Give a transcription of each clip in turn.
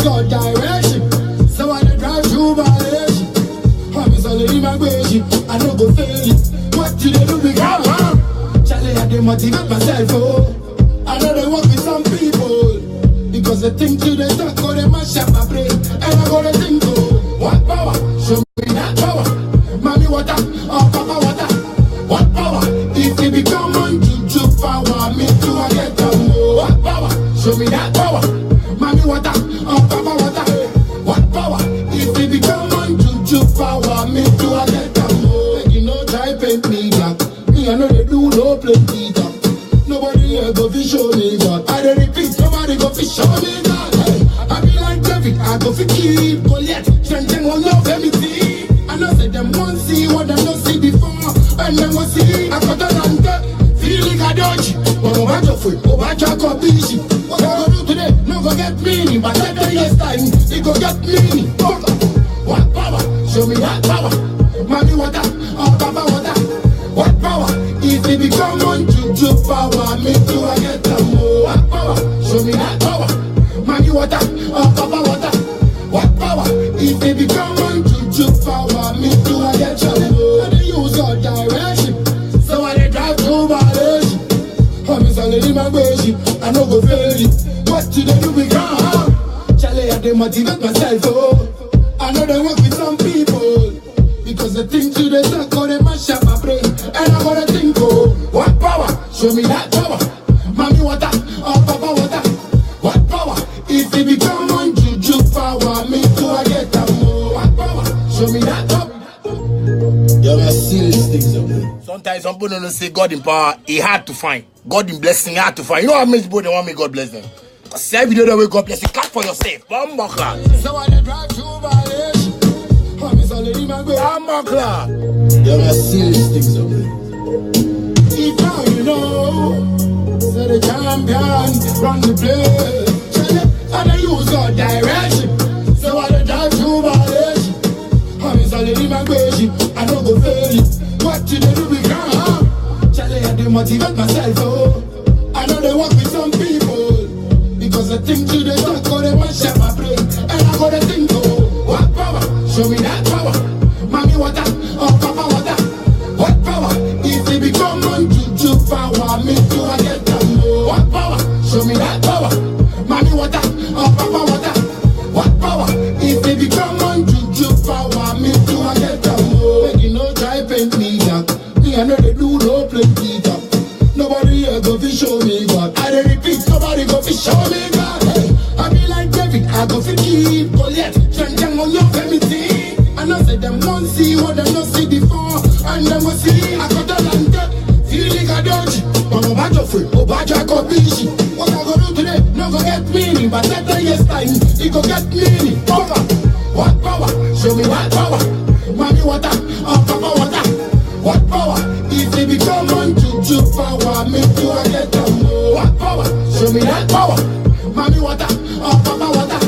got direction. So I dey drive through violation. I'm solely my way, I don't go fail it. What you dey do become? Charlie, I dey motivate myself, oh. I know they work with some people. Because the thing to the talk, go they mash up my brain. And I go to think, oh, what power? Show me that power. Mommy water, oh papa water. What power? If it become on juju power, me too I get them, oh. What power? Show me that power. Mommy water, oh papa water. What power? If it become on juju power, me too I get them, oh. You know try paint me black. Me I know they do no plenty talk. Nobody here go fi show me God. I dey repeat, nobody go fi show me God. Hey, I be like David, I go fi keep Goliath. Strengthen one love everything. I know say them won't see what them don't see before, and them will see. I got a land, feeling a dodge. But over free, over copy. What I go do today, no go get meaning. But at 10 years time, it go get meaning. What power? Show me that power. Mommy water, oh papa water. What power? If it become on juju power, me too I get them more. What power? Show me that power. Mommy water, oh papa water. What power? If it become on juju power, me too I get them more. I dey use your direction, so I dey drive through violation. I'm solely my way, I no go fail it. What you dey do become? Charlie, I dey motivate myself, oh. I know they work with some people. Because the thing to the talk, go they mash up my brain. And I gotta think, oh, what power? Show me that power. Mommy water, oh papa water. What power? If it become on juju power, me too I get that more. What power? Show me that power. There are serious things out there. Sometimes some people don't say God in power, it's hard to find. God in blessing, hard to find. You know how many people they want me God bless them? Because every day that way God bless you, clap for yourself. So I dey drive through violation. I'm solely my way. There are serious things out there. If now you know, say the champion run the play. And I use your direction, so I dey drive through violation. I'm solely my way, I don't go fail it. What you dey do become? Charlie, I dey motivate myself, oh. I know they work with some people. Because the thing to the talk, go they mash up my brain. And I gotta think, oh, what power? Show me that power. Mommy water, oh papa water. What power? If it become on juju power, me too I get them more. What power? Show me that power. Mommy water, oh papa water. What power? If it become on juju power, me too I get them more. You know try paint me black. Me I know they do no plenty talk. Nobody here go fi show me God. I dey repeat, nobody go fi show me God. Hey, I be like David, I go fi keep Goliath. Strengthen one love everything. I know say them won't see what them don't see before, and them will see. I got a land, feeling a dodge. But over free, over copy. What I go do today, no go get meaning. But at 10 years time, it go get meaning. What power? Show me that power. Mommy water, oh papa water. What power? If it become on juju power, me too I get them more. What power? Show me that power. Mommy water, oh papa water.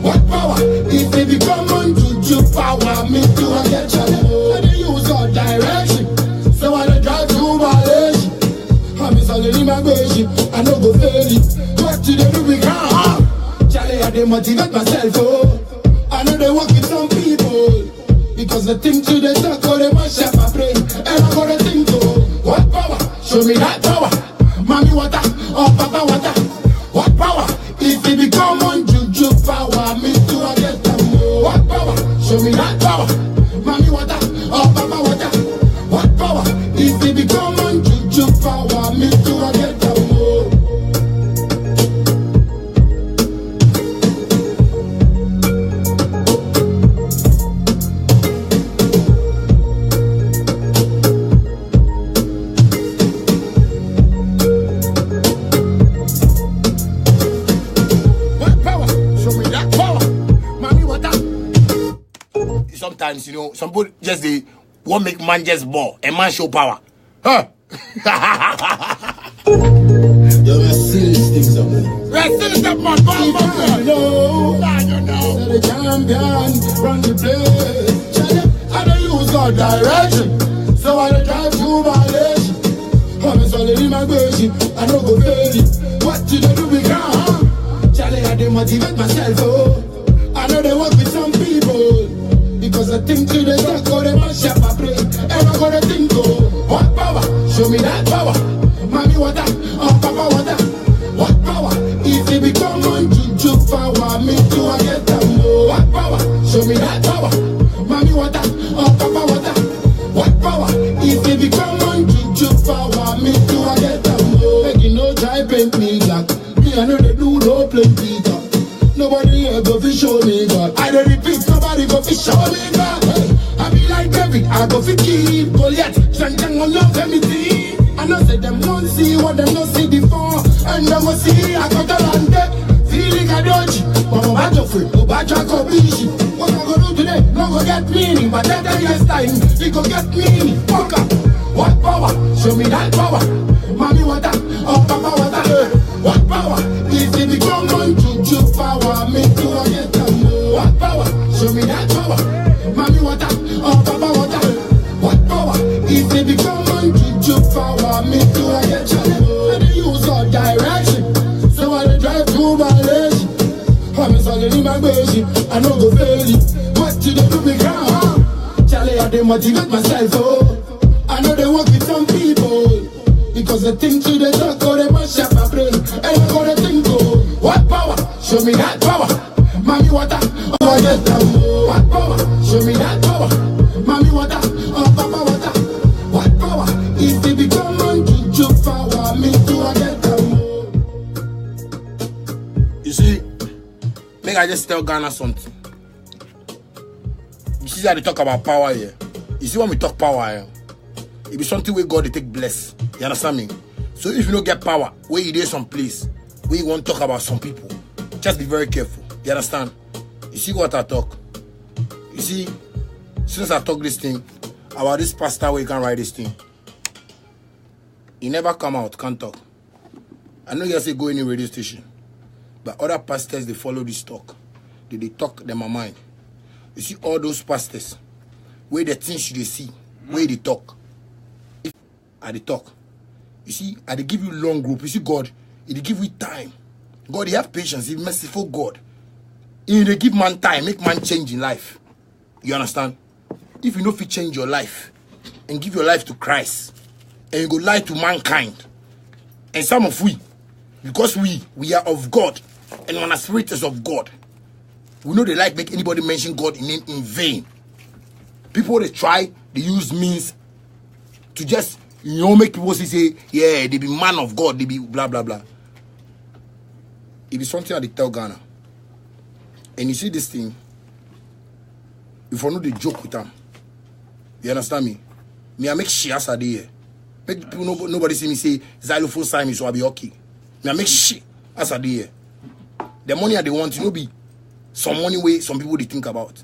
What power? If it become on juju power, me too I get them more. I dey use your direction, so I dey drive through violation. I'm solely my way, I no go fail it. What you dey do become? Charlie, I dey motivate myself, oh. I know they work with some people. Because the thing to the talk, go they mash up my brain. And I gotta think, oh, what power? Show me that power. Mommy water, oh papa water. What power? If it become on juju power, me too I get them more. What power? Show me that power. Mommy water, oh papa water. What power? If it become on juju power, me too I get them more. Sometimes, you know, some people just they won't make man just ball. A man show power. Huh? There are serious things out there. We're serious up, man. You know. Say the champion run the play. I don't use your direction, so I don't drive through violation. I'm solely my way, I don't go fail it. What you do become? Charlie, I dey motivate myself, oh. know they work with some people. Because I think to the talk, or they must shop a brain. And I gotta think, oh, what power? Show me that power. Mommy, what that? Oh, Papa, what that? What power? If it become on juju power, me too, I get them more. What power? Show me that power. Mommy, what that? Oh, Papa, what that? What power? If it become on juju power, me too, I get them more. Make you no try paint me black. Me, I know they do no plenty talk. Nobody ever fi show me God. I don't repeat, nobody go fi show me God. Hey, I be like David, I go fi keep Goliath. Strengthen on your family. I know say them won't see what them not see before. And them go see, I got the land there. Feeling a dodgy, but I'm about to free. About to go busy. What I go do today, not go get meaning. But that next time, it go get meaning. Fuck up. What power? Show me that power. Mommy, what that? Oh, Papa, what that? What power? If it become on juju power, me too, I get them more. What power? Show me that power. Mommy, what that? Oh, Papa, what that? What power? If it become on juju power, me too, I get them more. And they use all direction, so I drive through my legend. I'm in my baby, I know go fail it. What you do me ground? Charlie, I dey motivate myself, oh. I know they work with some people. Because the thing to the talk, or they must shop my brain. And I gotta think, oh, what power? Show me that power. Mommy, what that? Oh, I get that. What power? Show me that power. Mommy, what that? Oh, Papa, what that? What power? If it become on juju power, me too, I get that. You see, make I just tell Ghana something. You see how they talk about power here? You see when we talk power here? It be something where God they take bless. You understand me? So if you don't get power, where you there some place, where you want to talk about some people, just be very careful. You understand? You see what I talk? You see, since I talk this thing about this pastor where you can write this thing, he never come out, can't talk. I know you say go any radio station, but other pastors they follow this talk. They talk them a mind. You see all those pastors where the things you see, where they talk. At the talk. You see, I they give you long group. You see, God, He give you time. God, He have patience. He merciful God. He they give man time, make man change in life. You understand? If you know if you change your life and give your life to Christ, and you go lie to mankind, and some of we, because we are of God, and when our spirit is of God, we know they like make anybody mention God in vain. People they try, they use means to just make people say, yeah, they be man of God, they be blah blah blah. It be something that they tell Ghana. And you see this thing, if I know they joke with them, you understand me? Me, I make shit as I do here. Make people nobody see me say xylophone sign me, so I'll be okay. Me, I make shit as I do here. The money that they want, you know, be some money way some people they think about.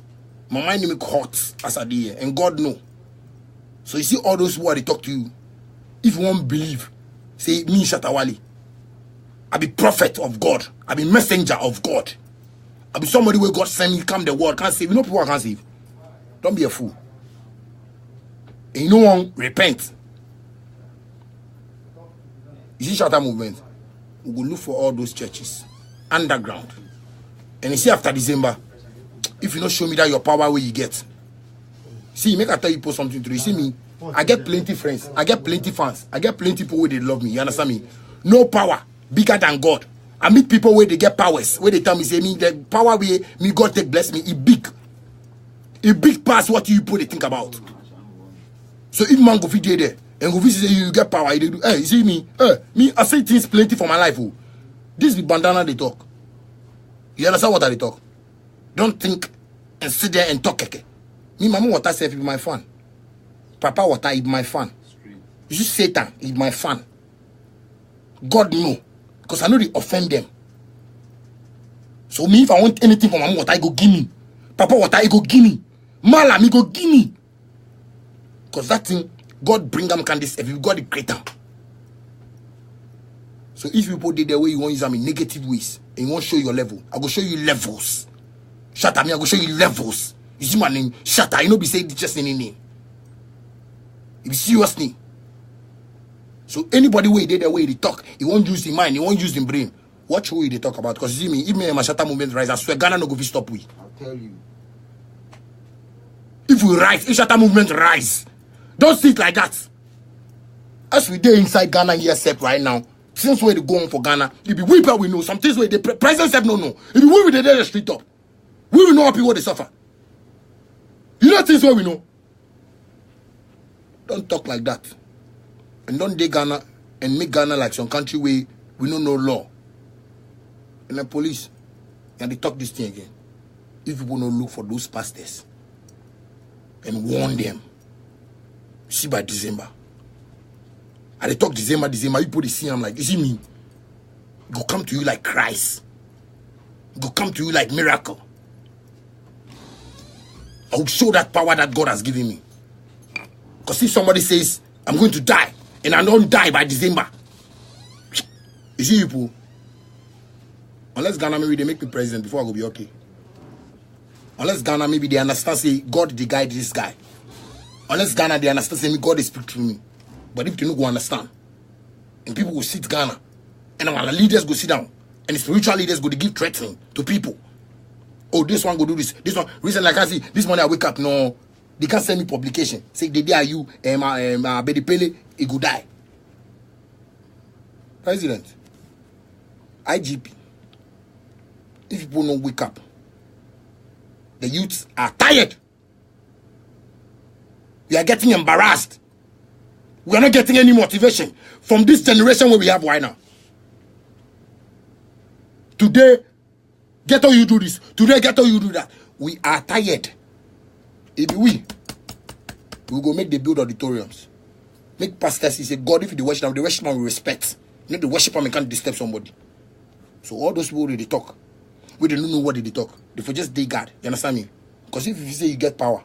My mind make hot as I do here, and God know. So you see all those who are they talk to you. If you won't believe, say me Shatta Wale. I be prophet of God. I be messenger of God. I be somebody where God send me come the world can't save. You know people I can't save. Don't be a fool. And you know one repent. You see Shatta movement. We go look for all those churches underground. And you see after December, if you not show me that your power where you get. See, make I tell you post something to you. See me. I get plenty friends. I get plenty fans. I get plenty people where they love me. You understand me? No power bigger than God. I meet people where they get powers. Where they tell me, say me, the power where me God take bless me, it big. It big past what you people they think about. So if man go fit there and go visit you get power, they do. Hey, you see me? Me, I say things plenty for my life. Oh. This be bandana they talk. You understand what they talk? Don't think and sit there and talk. Me, mama, what I say is my fan. Papa, what I is my fan. You see, Satan is my fan. God know. Because I know they offend them. So me, if I want anything from mama, what I go give me. Papa, what I go give me. Mala, me go give me. Because that thing, God bring them candies if you got the greater. So if you put it the way you want to use them in negative ways, and you want to show your level, I go show you levels. Shatta, me, I go show you levels. You see my name? Shatta, you know be saying just any name. It be serious name. So anybody way they the way they talk, he won't use the mind, he won't use the brain. Watch who they talk about. Because you see me, if me and my Shatta movement rise, I swear Ghana no go fit stop we. Tell you. If we rise, if Shatta movement rise, don't sit like that. As we dey inside Ghana here, step right now. Since where they go on for Ghana, if we weep, we know some things where the president said no. If we with the street up, we will know how people they suffer. You know things where we know. Don't talk like that, and don't dey Ghana and make Ghana like some country where we don't know law. And the police, and they talk this thing again. If people don't look for those pastors and warn them, see by December. And they talk December, you put the see, I'm like, is it me? Go come to you like Christ. Go come to you like miracle. I will show that power that God has given me. Because if somebody says, I'm going to die, and I don't die by December, you see people, unless Ghana maybe they make me president before I go be okay. Unless Ghana maybe they understand, say, God the guide this guy. Unless Ghana they understand, say, God is speak through me. But if they don't go understand, and people will sit Ghana, and our leaders go sit down, and the spiritual leaders go to give threatening to people. Oh, this one go do this. This one, reason like I see, this morning I wake up, no, they can't send me publication. Say, the day are you, Betty Pele, he go die. President, IGP, if people don't wake up, the youths are tired. We are getting embarrassed. We are not getting any motivation from this generation where we have right now. Today, get how you do this. Today, get how you do that. We are tired. If we go make the build auditoriums. Make pastors say, God, if you worship them, the worshipman will respect. Not the worshipman can't disturb somebody. So all those people they talk, we don't know what they talk. They for just dig God. You understand me? Because if you say you get power,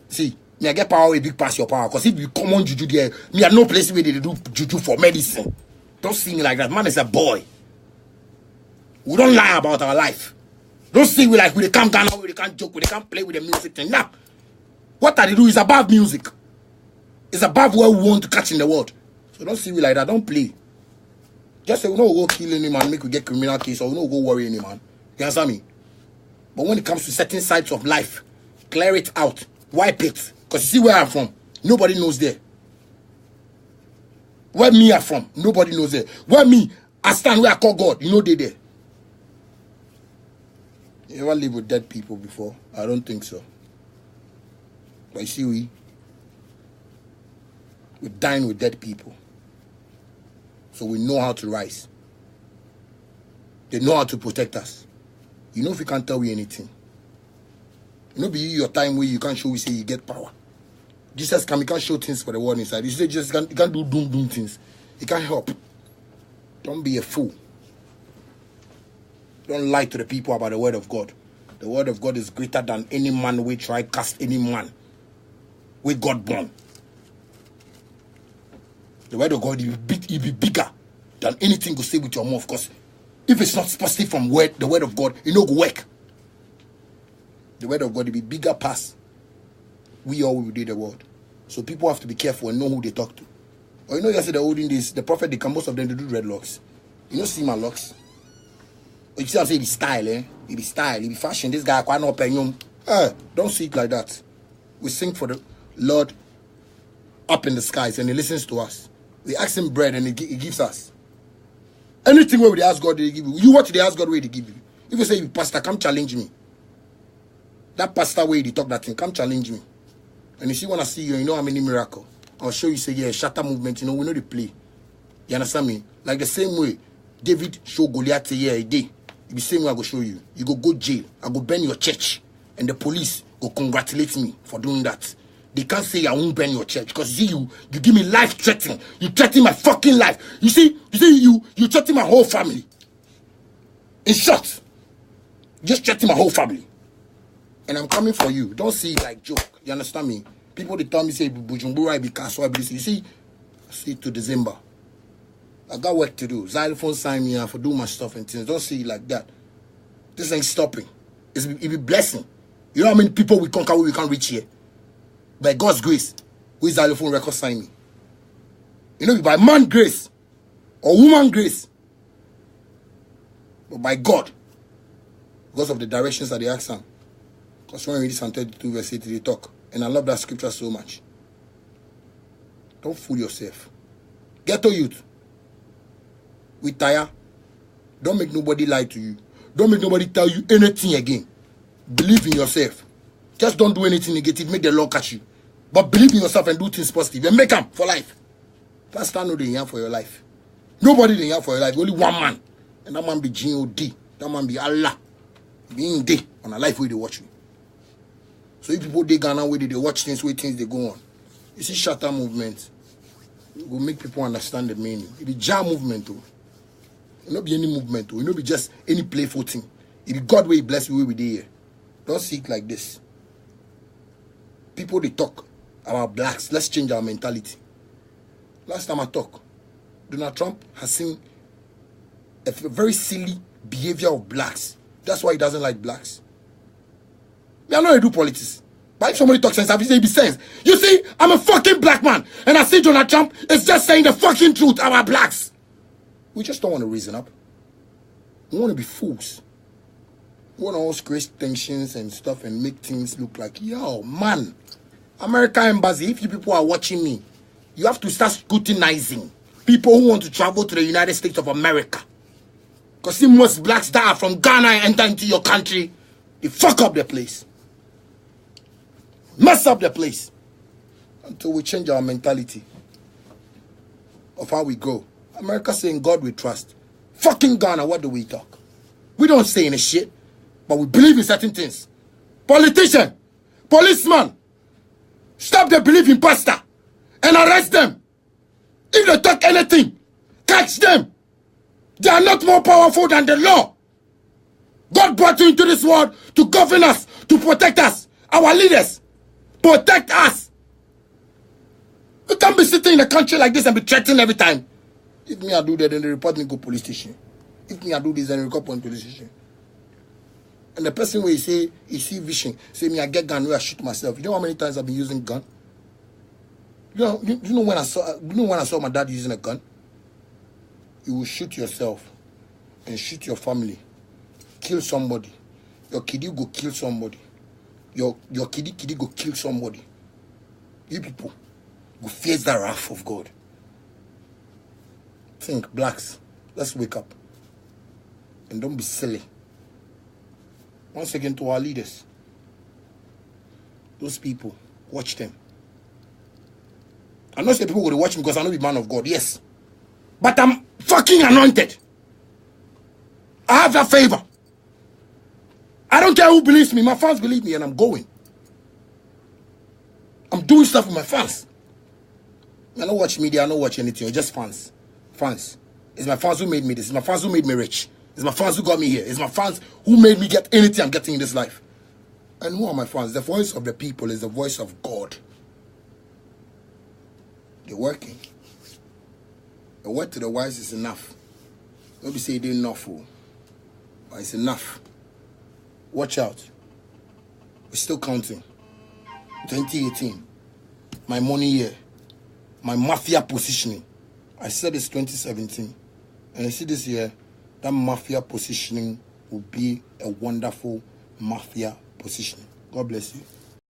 see, me I get power a big pass your power. Because if you come on juju there, me I no place where they do juju for medicine. Don't see me like that. Man is a boy. We don't lie about our life. Don't see we like we can't Ghana, we can't joke, we can't play with the music thing. Nah. What I do is above music. It's above what we want to catch in the world. So don't see me like that. Don't play. Just say we don't go kill any man, make we get criminal case, or we don't go worry any man. You understand me? But when it comes to certain sides of life, clear it out. Wipe it. Because you see where I'm from, nobody knows there. Where me are from, nobody knows there. Where me, I stand where I call God, you know they there. You ever live with dead people before? I don't think so. But you see, we dine with dead people. So we know how to rise. They know how to protect us. You know if you can't tell me anything. You know be your time where you can't show, we say you get power. Jesus can't show things for the world inside. You say Jesus can't do doom things. He can't help. Don't be a fool. Don't lie to the people about the word of God. The word of God is greater than any man we try cast any man. We God born. The word of God will be bigger than anything you say with your mouth. Because if it's not positive from the word of God, it no go work. The word of God will be bigger past we all will do the word. So people have to be careful and know who they talk to. Or you know, yesterday the olden days, the prophet, most of them they do dreadlocks. You know, see my locks. You see, I'm saying, it be style, eh? It be style, it be fashion. This guy quite not paying. Don't see it like that. We sing for the Lord up in the skies, and He listens to us. We ask Him bread, and He gives us. Anything where we ask God, they give you. You what they ask God, where they give you. If you say, Pastor, come challenge me. That pastor way they talk that thing, come challenge me. And you see, when I see you, you know how many miracle. I'll show you, say, yeah, Shatta movement, you know, we know the play. You understand me? Like the same way David show Goliath say, yeah, a day. It's the same way I go show you. You go jail. I go burn your church. And the police go congratulate me for doing that. They can't say I won't burn your church. Because you give me life threatening. You threaten my fucking life. You threaten my whole family. In short, just threaten my whole family. And I'm coming for you. Don't see it like joke. You understand me? People they tell me say Bujumbura I be Castle. You see, to December. I got work to do. Xylophone sign me out for do my stuff and things. Don't see it like that. This ain't stopping. It be blessing. You know how many people we conquer we can't reach here? By God's grace, who is Xylophone record sign me? You know, by man grace or woman grace, but by God. because of the directions that they ask them. Because when we read Psalm 32 verse 8, they talk. And I love that scripture so much. Don't fool yourself. Ghetto youth. We tire. Don't make nobody lie to you. Don't make nobody tell you anything again. Believe in yourself. Just don't do anything negative. Make the law catch you. But believe in yourself and do things positive. And make them for life. Pastor, no, they for your life. Nobody they for your life. Only one man. And that man be G-O-D. That man be Allah. Being day on a life where they watch you. So if people they Ghana where they watch things, where things they go on. You see shatter movement. It will make people understand the meaning. It be Jah movement too. It not be any movement too. It not be just any playful thing. It be God where He bless you where we dey here. Don't see it like this. People they talk about blacks. Let's change our mentality. Last time I talked, Donald Trump has seen a very silly behavior of blacks. That's why he doesn't like blacks. Me, I know they do politics. But if somebody talks sense, I say it be sense. You see, I'm a fucking black man. And I see Donald Trump is just saying the fucking truth about blacks. We just don't want to reason up. We want to be fools. We want to always create tensions and stuff and make things look like, yo, man. American Embassy, if you people are watching me, you have to start scrutinizing people who want to travel to the United States of America. Because see, most blacks that are from Ghana and enter into your country, they fuck up the place. Mess up the place. Until we change our mentality of how we go. America saying God we trust. Fucking Ghana, what do we talk? We don't say any shit, but we believe in certain things. Politician, policeman, stop the belief in pastor and arrest them. If they talk anything, catch them. They are not more powerful than the law. God brought you into this world to govern us, to protect us, our leaders. Protect us. You can't be sitting in a country like this and be threatened every time. If me I do that, then they report me go police station. If me I do this, then they report me police station. And the person where he see vision, say me I get gun where I shoot myself. You know how many times I've been using gun? You know when I saw my dad using a gun? You will shoot yourself and shoot your family. Kill somebody. Your kiddie go kill somebody. Your kiddie go kill somebody. You people go face the wrath of God. Think, blacks, let's wake up. And don't be silly. Once again to our leaders. Those people, watch them. I know say people will watch me because I know be man of God, yes. But I'm fucking anointed. I have that favor. I don't care who believes me. My fans believe me and I'm going. I'm doing stuff with my fans. I don't watch media. I don't watch anything. It's just fans. Fans. It's my fans who made me this. It's my fans who made me rich. It's my fans who got me here. It's my fans who made me get anything I'm getting in this life. And who are my fans? The voice of the people is the voice of God. They're working. The word to the wise is enough. Nobody say it ain't enough, fool. But it's enough. Watch out. We're still counting. 2018. My money year. My mafia positioning. I said it's 2017. And I see this year, that mafia positioning will be a wonderful mafia positioning. God bless you.